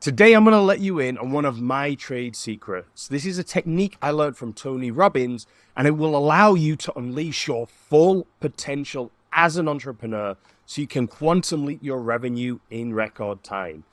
Today, I'm going to let you in on one of my trade secrets. This is a technique I learned from Tony Robbins, and it will allow you to unleash your full potential as an entrepreneur so you can quantum leap your revenue in record time.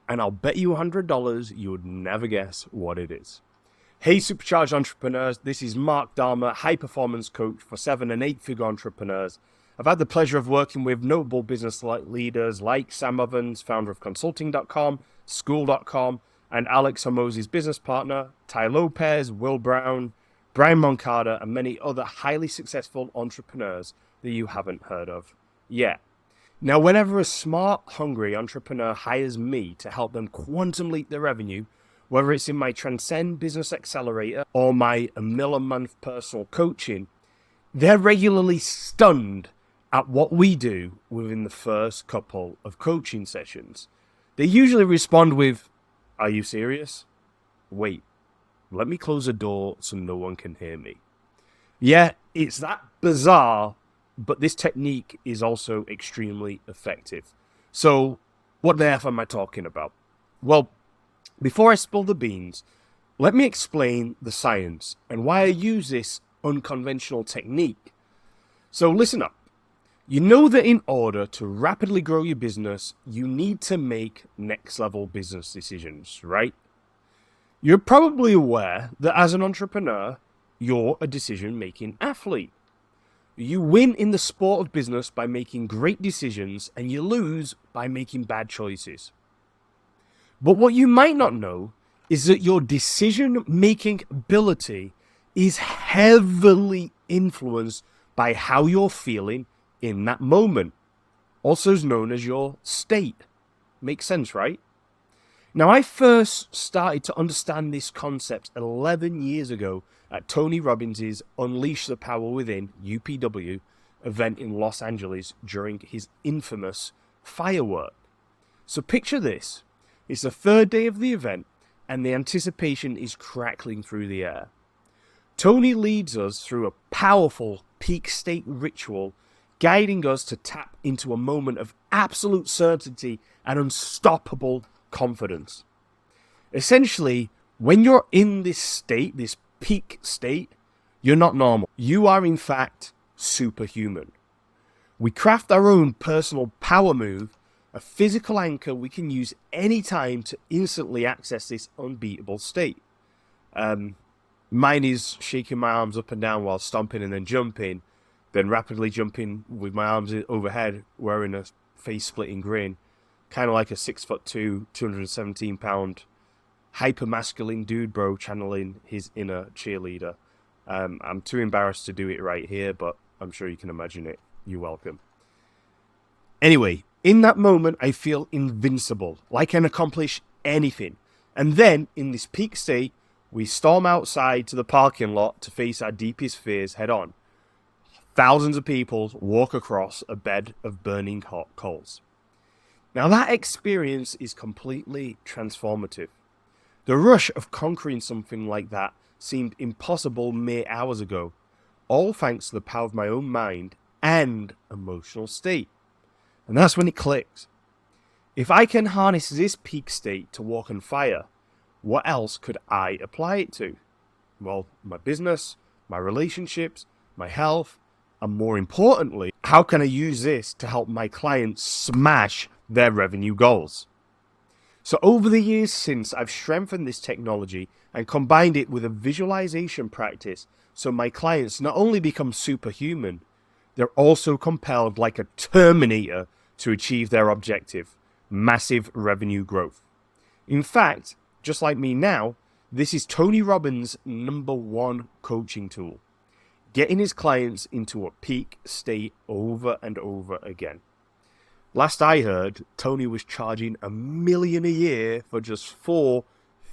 And I'll bet you $100 you would never guess what it is. Hey, supercharged entrepreneurs. This is Mark Dharma, high performance coach for 7 and 8 figure entrepreneurs. I've had the pleasure of working with notable business leaders like Sam Ovens, founder of consulting.com, school.com, and Alex Hormozi's business partner, Ty Lopez, Will Brown, Brian Moncada, and many other highly successful entrepreneurs that you haven't heard of yet. Now, whenever a smart, hungry entrepreneur hires me to help them quantum leap their revenue, whether it's in my Transcend Business Accelerator or my a mil a month personal coaching, they're regularly stunned at what we do within the first couple of coaching sessions. They usually respond with, "Are you serious? Wait, let me close the door so no one can hear me." Yeah, it's that bizarre, but this technique is also extremely effective. So, what the F am I talking about? Well, before I spill the beans, let me explain the science and why I use this unconventional technique. So listen up. You know that in order to rapidly grow your business, you need to make next level business decisions, right? You're probably aware that as an entrepreneur, you're a decision-making athlete. You win in the sport of business by making great decisions, and you lose by making bad choices. But what you might not know is that your decision-making ability is heavily influenced by how you're feeling in that moment, also known as your state. Makes sense, right? Now, I first started to understand this concept 11 years ago at Tony Robbins' Unleash the Power Within, UPW, event in Los Angeles during his infamous firework. So picture this. It's the third day of the event, and the anticipation is crackling through the air. Tony leads us through a powerful peak state ritual, guiding us to tap into a moment of absolute certainty and unstoppable confidence. Essentially, when you're in this state, this peak state, you're not normal. You are, in fact, superhuman. We craft our own personal power move, a physical anchor we can use anytime to instantly access this unbeatable state. Mine is shaking my arms up and down while stomping and then jumping, then rapidly jumping with my arms overhead, wearing a face-splitting grin, kind of like a 6'2", 217-pound, hyper-masculine dude bro channeling his inner cheerleader. I'm too embarrassed to do it right here, but I'm sure you can imagine it. You're welcome. Anyway, in that moment, I feel invincible, like I can accomplish anything. And then, in this peak state, we storm outside to the parking lot to face our deepest fears head on. Thousands of people walk across a bed of burning hot coals. Now that experience is completely transformative. The rush of conquering something like that seemed impossible mere hours ago, all thanks to the power of my own mind and emotional state. And that's when it clicked. If I can harness this peak state to walk on fire, what else could I apply it to? Well, my business, my relationships, my health, and more importantly, how can I use this to help my clients smash their revenue goals? So over the years since, I've strengthened this technology and combined it with a visualization practice so my clients not only become superhuman, they're also compelled like a Terminator to achieve their objective, massive revenue growth. In fact, just like me now, this is Tony Robbins' #1 coaching tool, getting his clients into a peak state over and over again. Last I heard, Tony was charging $1 million a year for just 4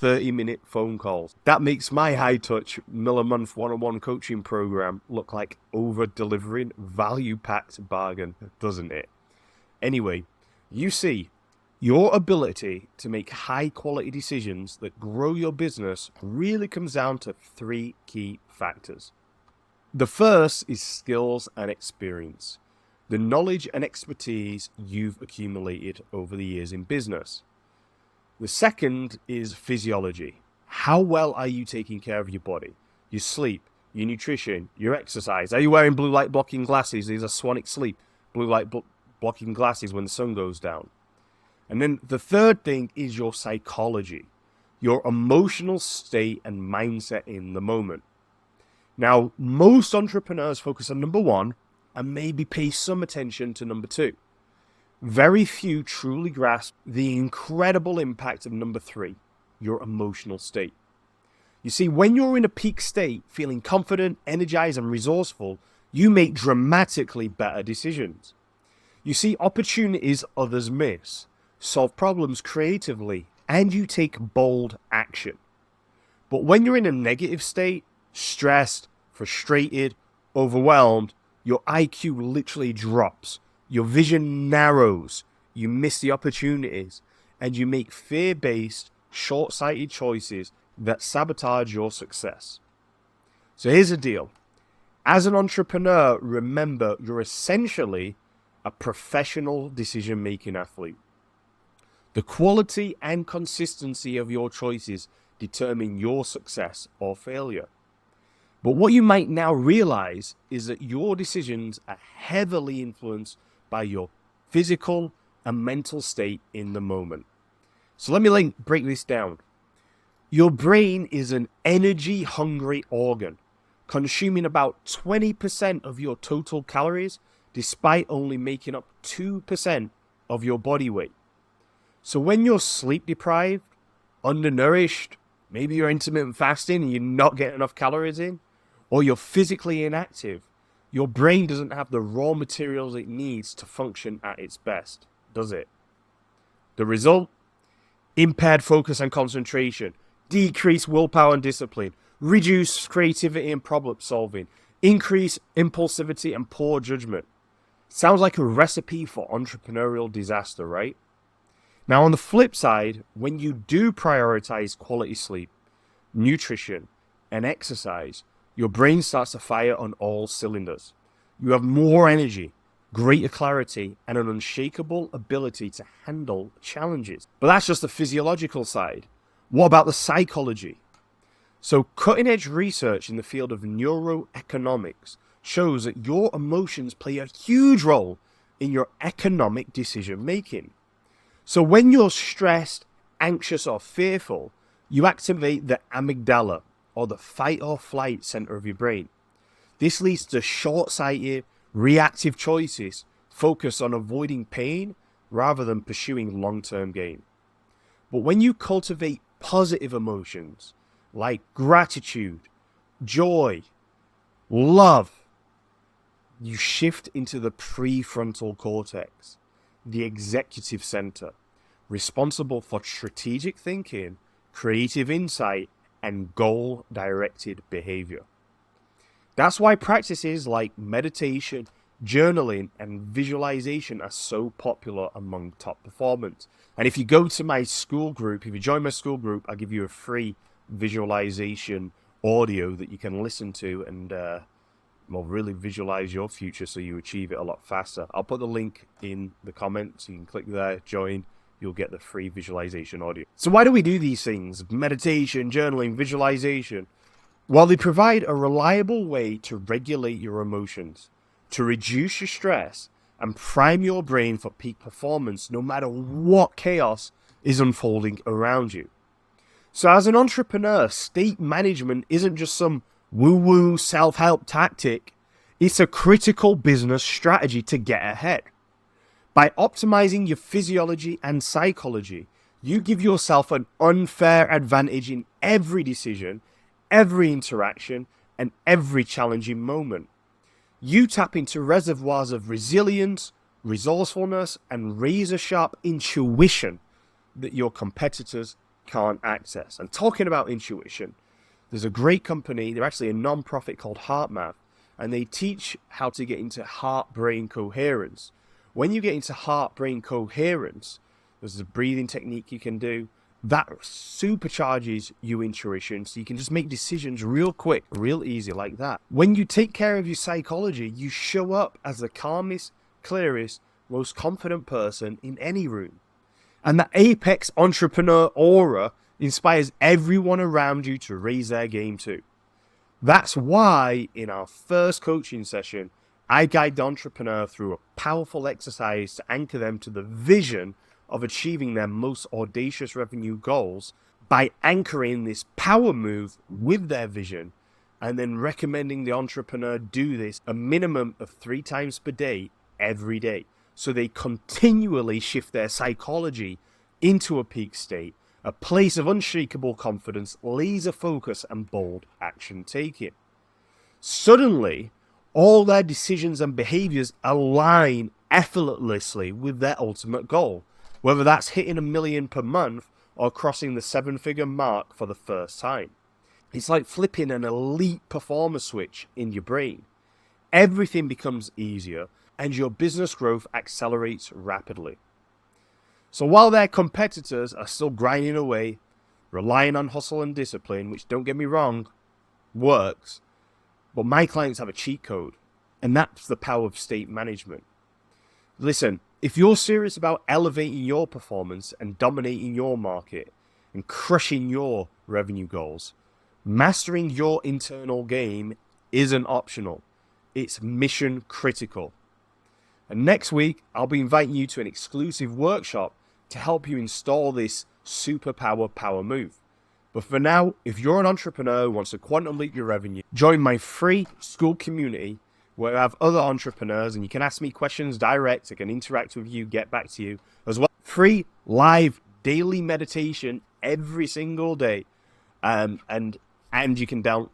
30-minute phone calls. That makes my high-touch mil-a-month one-on-one coaching program look like over-delivering value-packed bargain, doesn't it? Anyway, you see, your ability to make high-quality decisions that grow your business really comes down to 3 key factors. The first is skills and experience, the knowledge and expertise you've accumulated over the years in business. The second is physiology. How well are you taking care of your body, your sleep, your nutrition, your exercise? Are you wearing blue light blocking glasses? These are sonic sleep, blue light blocking glasses when the sun goes down. And then the third thing is your psychology, your emotional state and mindset in the moment. Now, most entrepreneurs focus on number one and maybe pay some attention to number two. Very few truly grasp the incredible impact of number three, your emotional state. You see, when you're in a peak state, feeling confident, energized, and resourceful, you make dramatically better decisions. You see opportunities others miss, solve problems creatively, and you take bold action. But when you're in a negative state, stressed, frustrated, overwhelmed, your IQ literally drops. Your vision narrows, you miss the opportunities, and you make fear-based, short-sighted choices that sabotage your success. So here's the deal. As an entrepreneur, remember you're essentially a professional decision-making athlete. The quality and consistency of your choices determine your success or failure. But what you might now realize is that your decisions are heavily influenced by your physical and mental state in the moment. So let me break this down. Your brain is an energy-hungry organ, consuming about 20% of your total calories, despite only making up 2% of your body weight. So when you're sleep deprived, undernourished, maybe you're intermittent fasting and you're not getting enough calories in, or you're physically inactive, your brain doesn't have the raw materials it needs to function at its best, does it? The result? Impaired focus and concentration, decreased willpower and discipline, reduced creativity and problem solving, increased impulsivity and poor judgment. Sounds like a recipe for entrepreneurial disaster, right? Now, on the flip side, when you do prioritize quality sleep, nutrition, and exercise, your brain starts to fire on all cylinders. You have more energy, greater clarity, and an unshakable ability to handle challenges. But that's just the physiological side. What about the psychology? So cutting-edge research in the field of neuroeconomics shows that your emotions play a huge role in your economic decision-making. So when you're stressed, anxious, or fearful, you activate the amygdala, or the fight or flight center of your brain. This leads to short-sighted, reactive choices focused on avoiding pain rather than pursuing long-term gain. But when you cultivate positive emotions like gratitude, joy, love, you shift into the prefrontal cortex, the executive center, responsible for strategic thinking, creative insight, and goal-directed behavior. That's why practices like meditation, journaling, and visualization are so popular among top performers. And if you go to my school group, if you join my school group, I'll give you a free visualization audio that you can listen to and really visualize your future so you achieve it a lot faster. I'll put the link in the comments. You can click there, join. You'll get the free visualization audio. So why do we do these things? Meditation, journaling, visualization. Well, they provide a reliable way to regulate your emotions, to reduce your stress, and prime your brain for peak performance no matter what chaos is unfolding around you. So as an entrepreneur, state management isn't just some woo-woo self-help tactic. It's a critical business strategy to get ahead. By optimizing your physiology and psychology, you give yourself an unfair advantage in every decision, every interaction, and every challenging moment. You tap into reservoirs of resilience, resourcefulness, and razor-sharp intuition that your competitors can't access. And talking about intuition, there's a great company, they're actually a non-profit called HeartMath, and they teach how to get into heart-brain coherence. When you get into heart-brain coherence, there's a breathing technique you can do that supercharges your intuition so you can just make decisions real quick, real easy like that. When you take care of your psychology, you show up as the calmest, clearest, most confident person in any room. And that apex entrepreneur aura inspires everyone around you to raise their game too. That's why in our first coaching session, I guide the entrepreneur through a powerful exercise to anchor them to the vision of achieving their most audacious revenue goals by anchoring this power move with their vision, and then recommending the entrepreneur do this a minimum of 3 times per day, every day. So they continually shift their psychology into a peak state, a place of unshakable confidence, laser focus, and bold action taking. Suddenly, all their decisions and behaviors align effortlessly with their ultimate goal, whether that's hitting $1 million per month or crossing the 7-figure mark for the first time. It's like flipping an elite performer switch in your brain. Everything becomes easier and your business growth accelerates rapidly. So while their competitors are still grinding away, relying on hustle and discipline, which, don't get me wrong, works, but my clients have a cheat code, and that's the power of state management. Listen, if you're serious about elevating your performance and dominating your market and crushing your revenue goals, mastering your internal game isn't optional. It's mission critical. And next week, I'll be inviting you to an exclusive workshop to help you install this superpower power move. But for now, if you're an entrepreneur who wants to quantum leap your revenue, join my free school community where I have other entrepreneurs and you can ask me questions direct. I can interact with you, get back to you as well. Free live daily meditation every single day. And you can download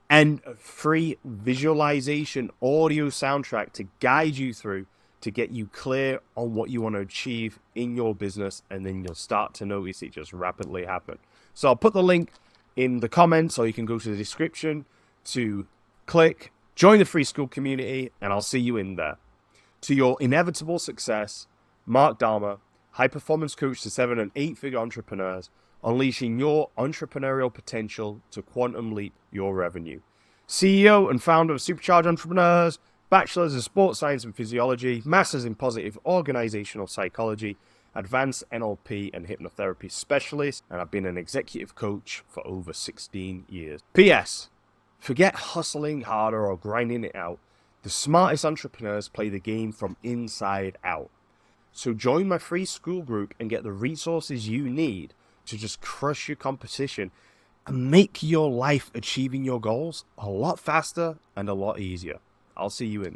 and a free visualization audio soundtrack to guide you through to get you clear on what you want to achieve in your business, and then you'll start to notice it just rapidly happen. So I'll put the link in the comments, or you can go to the description to click, join the free school community, and I'll see you in there. To your inevitable success, Mark Dharma, high performance coach to 7- and 8-figure entrepreneurs, unleashing your entrepreneurial potential to quantum leap your revenue. CEO and founder of Supercharged Entrepreneurs, bachelor's in sports science and physiology, master's in positive organizational psychology, advanced NLP and hypnotherapy specialist, and I've been an executive coach for over 16 years. P.S. Forget hustling harder or grinding it out. The smartest entrepreneurs play the game from inside out. So join my free school group and get the resources you need to just crush your competition and make your life achieving your goals a lot faster and a lot easier. I'll see you in